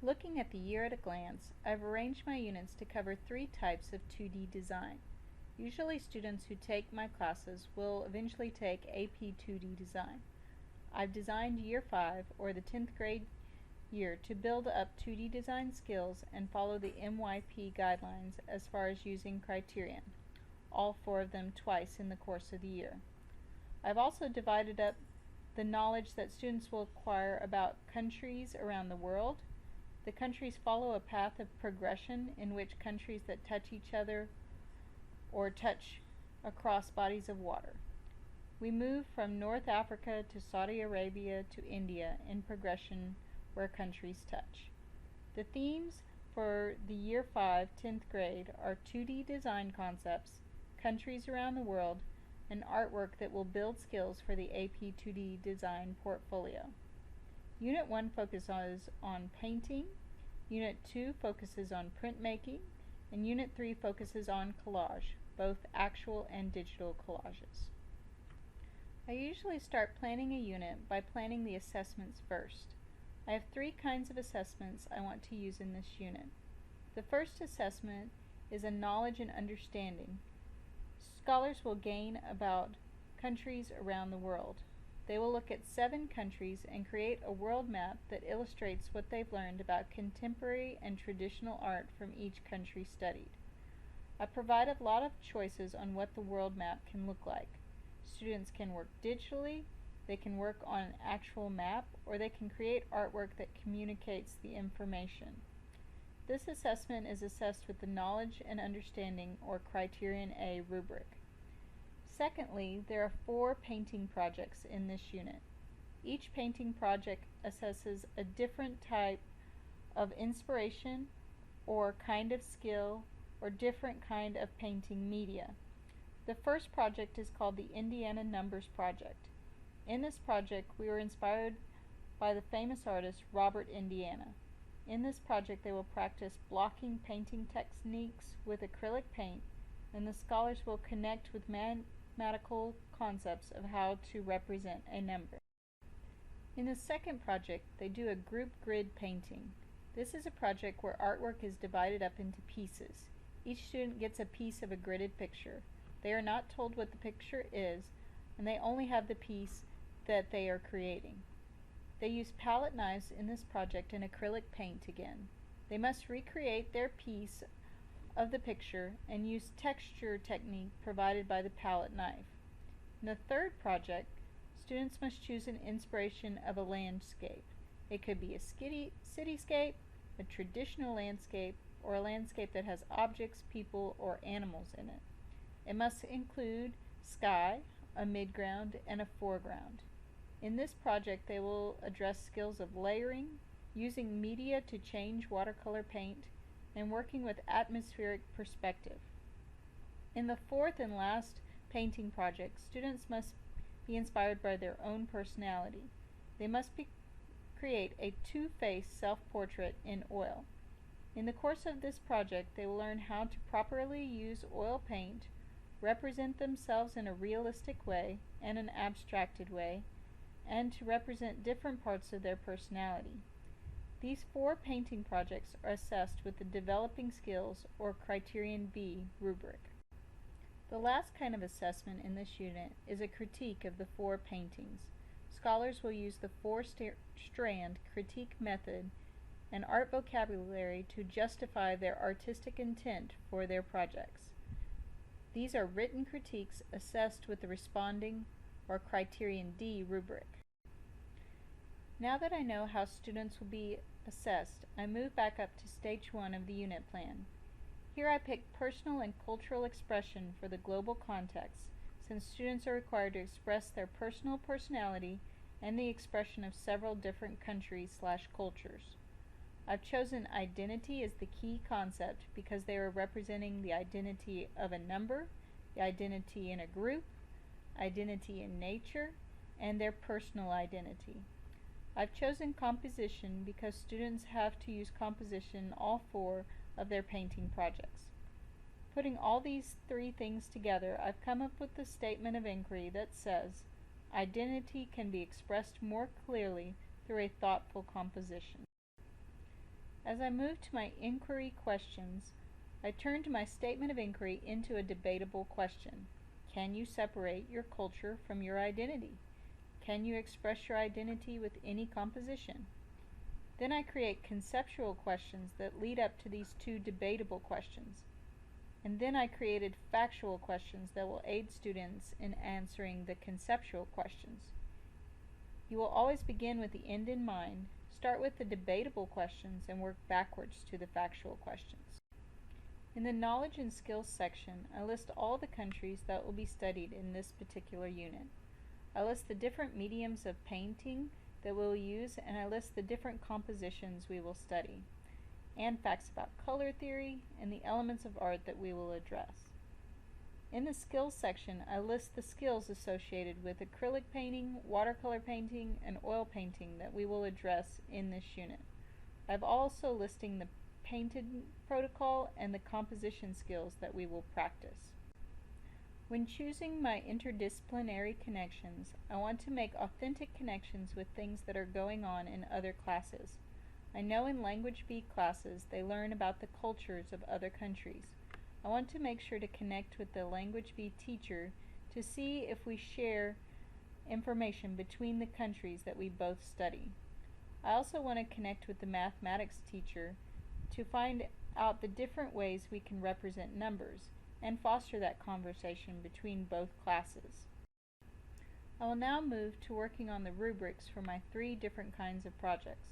Looking at the year at a glance, I've arranged my units to cover three types of 2D design. Usually students who take my classes will eventually take AP 2D design. I've designed Year 5, or the 10th grade year, to build up 2D design skills and follow the MYP guidelines as far as using criterion, all four of them twice in the course of the year. I've also divided up the knowledge that students will acquire about countries around the world. The countries follow a path of progression in which countries that touch each other or touch across bodies of water. We move from North Africa to Saudi Arabia to India in progression where countries touch. The themes for the Year 5 10th grade are 2D design concepts, countries around the world, and artwork that will build skills for the AP 2D design portfolio. Unit 1 focuses on painting, Unit 2 focuses on printmaking, and Unit 3 focuses on collage, both actual and digital collages. I usually start planning a unit by planning the assessments first. I have three kinds of assessments I want to use in this unit. The first assessment is a knowledge and understanding. Scholars will gain about countries around the world. They will look at 7 countries and create a world map that illustrates what they've learned about contemporary and traditional art from each country studied. I provide a lot of choices on what the world map can look like. Students can work digitally, they can work on an actual map, or they can create artwork that communicates the information. This assessment is assessed with the Knowledge and Understanding, or Criterion A rubric. Secondly, there are 4 painting projects in this unit. Each painting project assesses a different type of inspiration or kind of skill or different kind of painting media. The first project is called the Indiana Numbers Project. In this project, we were inspired by the famous artist Robert Indiana. In this project, they will practice blocking painting techniques with acrylic paint, and the scholars will connect with mathematical concepts of how to represent a number. In the second project, they do a group grid painting. This is a project where artwork is divided up into pieces. Each student gets a piece of a gridded picture. They are not told what the picture is, and they only have the piece that they are creating. They use palette knives in this project and acrylic paint again. They must recreate their piece of the picture and use texture technique provided by the palette knife. In the third project, students must choose an inspiration of a landscape. It could be a cityscape, a traditional landscape, or a landscape that has objects, people, or animals in it. It must include sky, a midground, and a foreground. In this project, they will address skills of layering, using media to change watercolor paint, and working with atmospheric perspective. In the fourth and last painting project, students must be inspired by their own personality. They must create a two-faced self-portrait in oil. In the course of this project, they will learn how to properly use oil paint, represent themselves in a realistic way and an abstracted way, and to represent different parts of their personality. These 4 painting projects are assessed with the Developing Skills, or Criterion B rubric. The last kind of assessment in this unit is a critique of the 4 paintings. Scholars will use the 4-strand critique method and art vocabulary to justify their artistic intent for their projects. These are written critiques assessed with the Responding, or Criterion D rubric. Now that I know how students will be assessed, I move back up to stage 1 of the unit plan. Here I pick personal and cultural expression for the global context, since students are required to express their personal personality and the expression of several different countries/cultures. I've chosen identity as the key concept because they are representing the identity of a number, the identity in a group, identity in nature, and their personal identity. I've chosen composition because students have to use composition in all 4 of their painting projects. Putting all these 3 things together, I've come up with the statement of inquiry that says, identity can be expressed more clearly through a thoughtful composition. As I move to my inquiry questions, I turn to my statement of inquiry into a debatable question. Can you separate your culture from your identity? Can you express your identity with any composition? Then I create conceptual questions that lead up to these two debatable questions. And then I created factual questions that will aid students in answering the conceptual questions. You will always begin with the end in mind, start with the debatable questions, and work backwards to the factual questions. In the Knowledge and Skills section, I list all the countries that will be studied in this particular unit. I list the different mediums of painting that we'll use, and I list the different compositions we will study, and facts about color theory and the elements of art that we will address. In the Skills section, I list the skills associated with acrylic painting, watercolor painting, and oil painting that we will address in this unit. I've also listing the painted protocol and the composition skills that we will practice. When choosing my interdisciplinary connections, I want to make authentic connections with things that are going on in other classes. I know in Language B classes they learn about the cultures of other countries. I want to make sure to connect with the Language B teacher to see if we share information between the countries that we both study. I also want to connect with the mathematics teacher to find out the different ways we can represent numbers and foster that conversation between both classes. I will now move to working on the rubrics for my 3 different kinds of projects.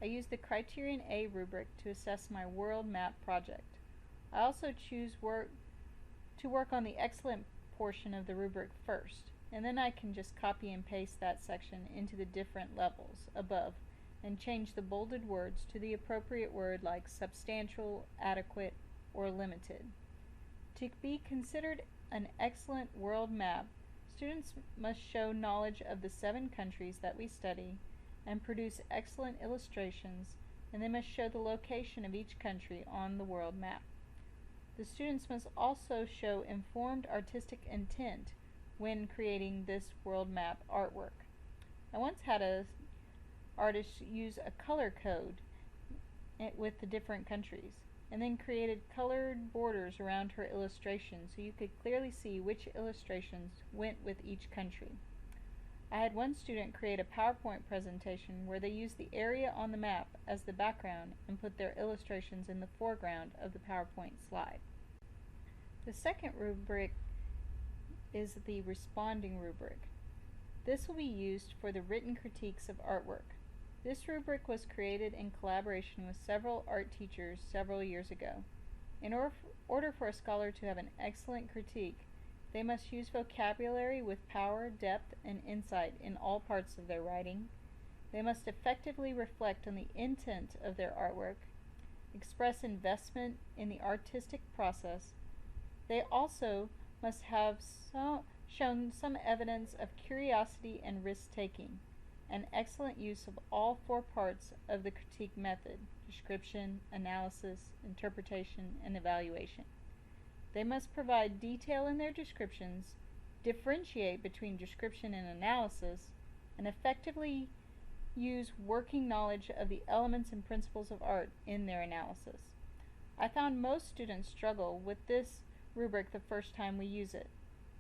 I use the Criterion A rubric to assess my world map project. I also choose to work on the excellent portion of the rubric first, and then I can just copy and paste that section into the different levels above and change the bolded words to the appropriate word like substantial, adequate, or limited. To be considered an excellent world map, students must show knowledge of the 7 countries that we study and produce excellent illustrations, and they must show the location of each country on the world map. The students must also show informed artistic intent when creating this world map artwork. I once had an artist use a color code with the different countries, and then created colored borders around her illustration so you could clearly see which illustrations went with each country. I had one student create a PowerPoint presentation where they used the area on the map as the background and put their illustrations in the foreground of the PowerPoint slide. The second rubric is the responding rubric. This will be used for the written critiques of artwork. This rubric was created in collaboration with several art teachers several years ago. In order for a scholar to have an excellent critique, they must use vocabulary with power, depth, and insight in all parts of their writing. They must effectively reflect on the intent of their artwork, express investment in the artistic process. They also must have shown some evidence of curiosity and risk-taking, an excellent use of all 4 parts of the critique method: description, analysis, interpretation, and evaluation. They must provide detail in their descriptions, differentiate between description and analysis, and effectively use working knowledge of the elements and principles of art in their analysis. I found most students struggle with this rubric the first time we use it.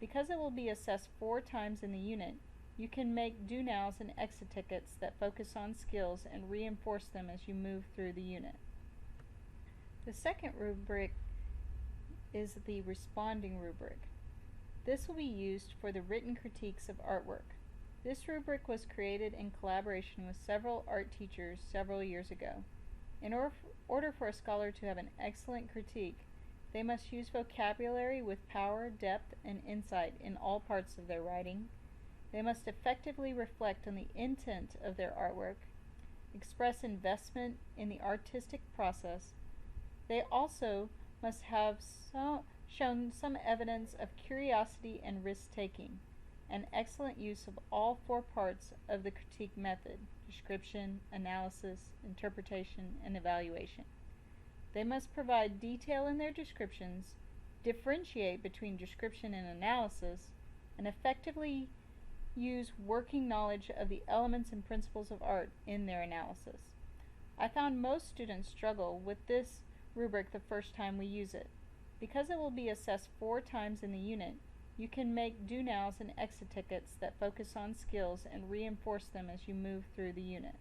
Because it will be assessed 4 times in the unit, you can make do-nows and exit tickets that focus on skills and reinforce them as you move through the unit. The second rubric is the responding rubric. This will be used for the written critiques of artwork. This rubric was created in collaboration with several art teachers several years ago. In order for a scholar to have an excellent critique, they must use vocabulary with power, depth, and insight in all parts of their writing. They must effectively reflect on the intent of their artwork, express investment in the artistic process. They also must have shown some evidence of curiosity and risk-taking, an excellent use of all 4 parts of the critique method: description, analysis, interpretation, and evaluation. They must provide detail in their descriptions, differentiate between description and analysis, and effectively use working knowledge of the elements and principles of art in their analysis. I found most students struggle with this rubric the first time we use it. Because it will be assessed 4 times in the unit, you can make do-nows and exit tickets that focus on skills and reinforce them as you move through the unit.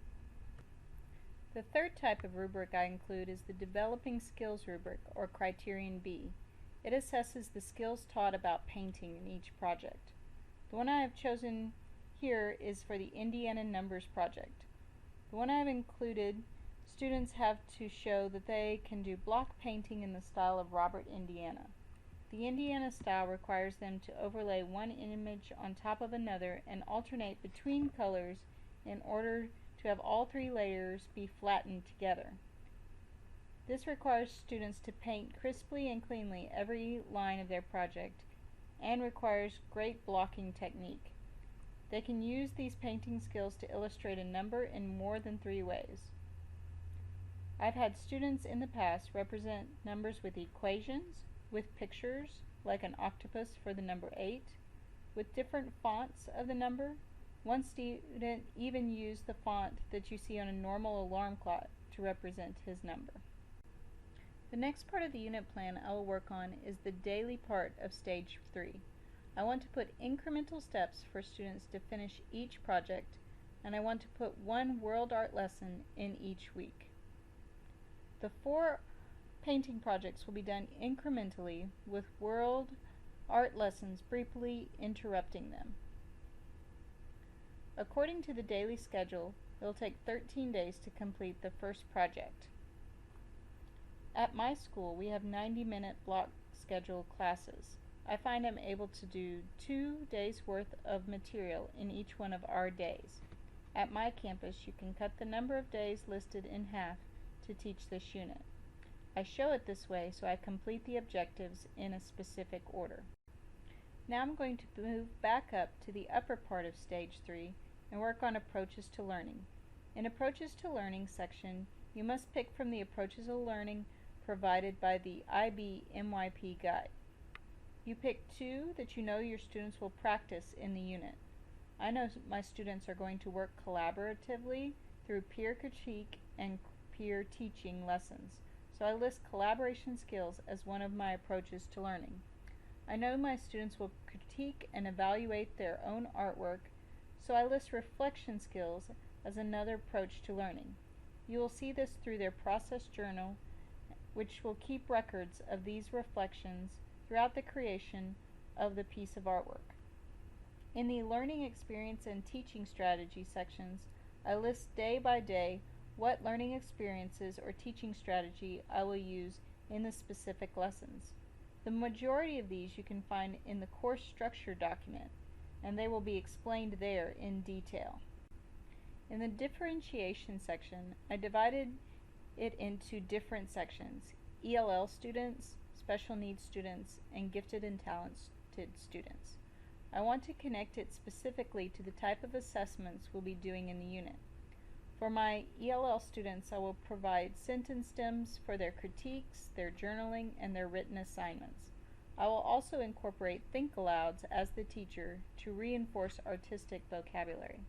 The third type of rubric I include is the Developing Skills rubric, or Criterion B. It assesses the skills taught about painting in each project. The one I have chosen here is for the Indiana Numbers project. The one I have included, students have to show that they can do block painting in the style of Robert Indiana. The Indiana style requires them to overlay one image on top of another and alternate between colors in order to have all 3 layers be flattened together. This requires students to paint crisply and cleanly every line of their project and requires great blocking technique. They can use these painting skills to illustrate a number in more than 3 ways. I've had students in the past represent numbers with equations, with pictures, like an octopus for the number 8, with different fonts of the number. One student even used the font that you see on a normal alarm clock to represent his number. The next part of the unit plan I will work on is the daily part of Stage 3. I want to put incremental steps for students to finish each project, and I want to put 1 world art lesson in each week. The 4 painting projects will be done incrementally, with world art lessons briefly interrupting them. According to the daily schedule, it will take 13 days to complete the first project. At my school, we have 90-minute block schedule classes. I find I'm able to do 2 days worth of material in each one of our days. At my campus, you can cut the number of days listed in half to teach this unit. I show it this way so I complete the objectives in a specific order. Now I'm going to move back up to the upper part of Stage 3 and work on Approaches to Learning. In Approaches to Learning section, you must pick from the Approaches to Learning provided by the IB MYP guide. You pick 2 that you know your students will practice in the unit. I know my students are going to work collaboratively through peer critique and peer teaching lessons, so I list collaboration skills as one of my approaches to learning. I know my students will critique and evaluate their own artwork, so I list reflection skills as another approach to learning. You will see this through their process journal, which will keep records of these reflections throughout the creation of the piece of artwork. In the learning experience and teaching strategy sections, I list day by day what learning experiences or teaching strategy I will use in the specific lessons. The majority of these you can find in the course structure document, and they will be explained there in detail. In the differentiation section, I divided it into different sections: ELL students, special needs students, and gifted and talented students. I want to connect it specifically to the type of assessments we'll be doing in the unit. For my ELL students, I will provide sentence stems for their critiques, their journaling, and their written assignments. I will also incorporate think alouds as the teacher to reinforce artistic vocabulary.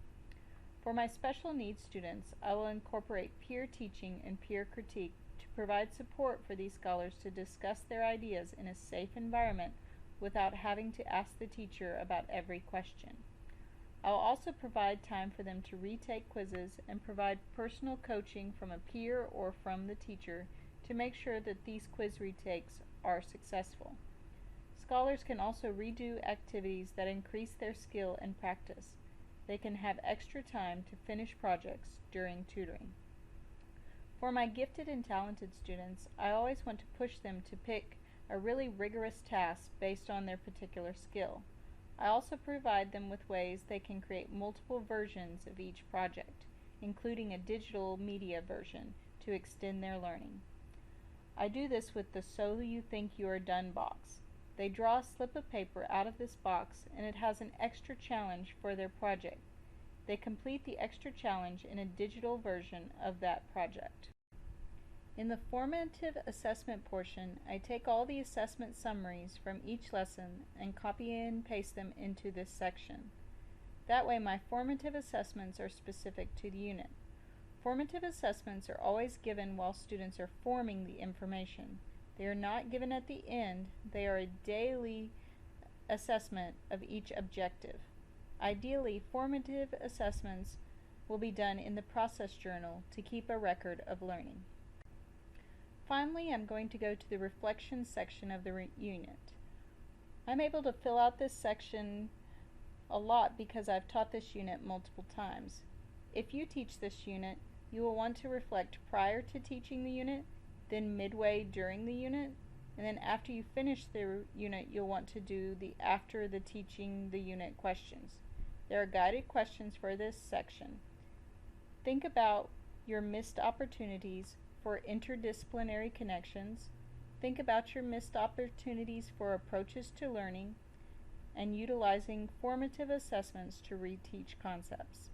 For my special needs students, I will incorporate peer teaching and peer critique to provide support for these scholars to discuss their ideas in a safe environment without having to ask the teacher about every question. I will also provide time for them to retake quizzes and provide personal coaching from a peer or from the teacher to make sure that these quiz retakes are successful. Scholars can also redo activities that increase their skill and practice. They can have extra time to finish projects during tutoring. For my gifted and talented students, I always want to push them to pick a really rigorous task based on their particular skill. I also provide them with ways they can create multiple versions of each project, including a digital media version, to extend their learning. I do this with the So You Think You Are Done box. They draw a slip of paper out of this box, and it has an extra challenge for their project. They complete the extra challenge in a digital version of that project. In the formative assessment portion, I take all the assessment summaries from each lesson and copy and paste them into this section. That way my formative assessments are specific to the unit. Formative assessments are always given while students are forming the information. They are not given at the end. They are a daily assessment of each objective. Ideally, formative assessments will be done in the process journal to keep a record of learning. Finally, I'm going to go to the reflection section of the unit. I'm able to fill out this section a lot because I've taught this unit multiple times. If you teach this unit, you will want to reflect prior to teaching the unit, then midway during the unit, and then after you finish the unit, you'll want to do the after the teaching the unit questions. There are guided questions for this section. Think about your missed opportunities for interdisciplinary connections. Think about your missed opportunities for approaches to learning and utilizing formative assessments to reteach concepts.